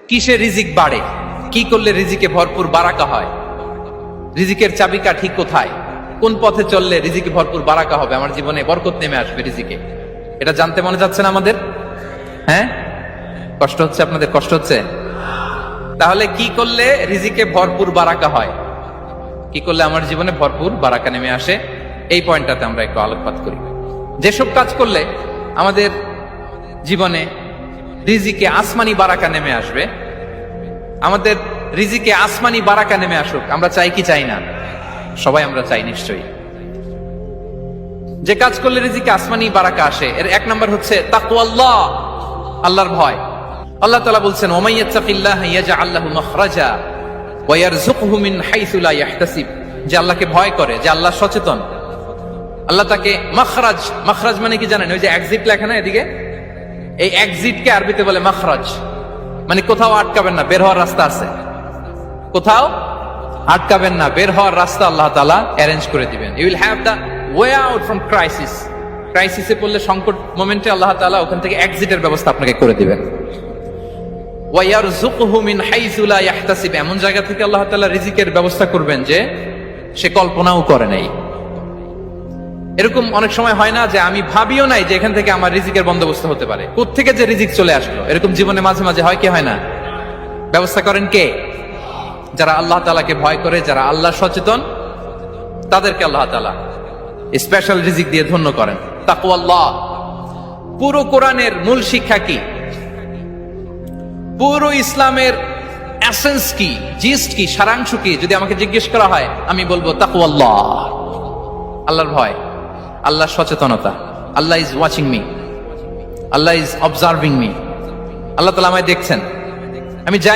কিসে রিজিক বাড়ে, কি করলে রিজিকে ভরপুর বারাকা হয়, রিজিকের চাবিকাঠি কোথায়, কোন পথে চললে রিজিকে ভরপুর বারাকা হবে, আমার জীবনে বরকত নেমে আসবে রিজিকে, এটা জানতে মনে যাচ্ছে না আমাদের? হ্যাঁ, কষ্ট হচ্ছে আপনাদের? কষ্ট হচ্ছে? তাহলে কি করলে রিজিকে ভরপুর বারাকা হয়, কি করলে আমার জীবনে ভরপুর বারাকা নেমে আসে, এই পয়েন্টটাতে আমরা একটু আলোকপাত করি। যেসব কাজ করলে আমাদের জীবনে রিজিকে আসমানি বারাকা নেমে আসবে, আমাদের রিজিকে আসমানি বারাকা নেমে আসুক, আমরা চাই কি চাই না? সবাই আমরা চাই নিশ্চয়ই। যে কাজ করলে রিজিকে আসমানি বারাকা আসে, এর এক নম্বর হচ্ছে তাকওয়াল্লাহ, আল্লাহর ভয়। আল্লাহ তাআলা বলছেন, ওমাইয়াত্তাকিল্লাহ ইয়াজআল লাহু মাখরাজা ওয়া ইয়ারযুকহু মিন হাইসু লা ইয়াহতাসিব। যে আল্লাহকে ভয় করে, যে আল্লাহ সচেতন, আল্লাহ তাকে মাখরাজ, মাখরাজ মানে কি জানেন? ওই যে এক্সিট লেখা না এদিকে, এই এক্সিটকে আরবিতে বলে মাখরাজ, মানে কোথাও আটকাবেন না, বের হওয়ার রাস্তা আছে, কোথাও আটকাবেন না, বের হওয়ার রাস্তা আল্লাহ তাআলা অ্যারেঞ্জ করে দিবেন। You will have the way out from crisis. ক্রাইসিসে পড়লে, সংকট মোমেন্টে আল্লাহ তাআলা ওখান থেকে এক্সিটের ব্যবস্থা আপনাকে করে দিবেন। ওয়া ইয়ারযুকহু মিন হাইসু লা ইয়াহতাসিব, এমন জায়গা থেকে আল্লাহ তাআলা রিজিকের ব্যবস্থা করবেন যে সে কল্পনাও করে নাই। এরকম অনেক সময় হয় না যে আমি ভাবিও নাই যে এখান থেকে আমার রিজিকের বন্দোবস্ত হতে পারে, কোত্থেকে যে রিজিক চলে আসলো, এরকম জীবনে মাঝে মাঝে হয় কি হয় না? ব্যবস্থা করেন কে? যারা আল্লাহ তাআলাকে ভয় করে, যারা আল্লাহ সচেতন, তাদেরকে আল্লাহ তাআলা স্পেশাল রিজিক দিয়ে ধন্য করেন। তাকওয়াল্লাহ। পুরো কোরআনের মূল শিক্ষা কি, পুরো ইসলামের এসেন্স কি, জিস্ট কি, সারাংশ কি, যদি আমাকে জিজ্ঞেস করা হয় আমি বলবো তাকওয়াল্লাহ, আল্লাহর ভয়, আল্লাহর সচেতনতা। Allah is watching me, Allah is observing me, Allah তাআলা আমায় দেখছেন, আমি যাই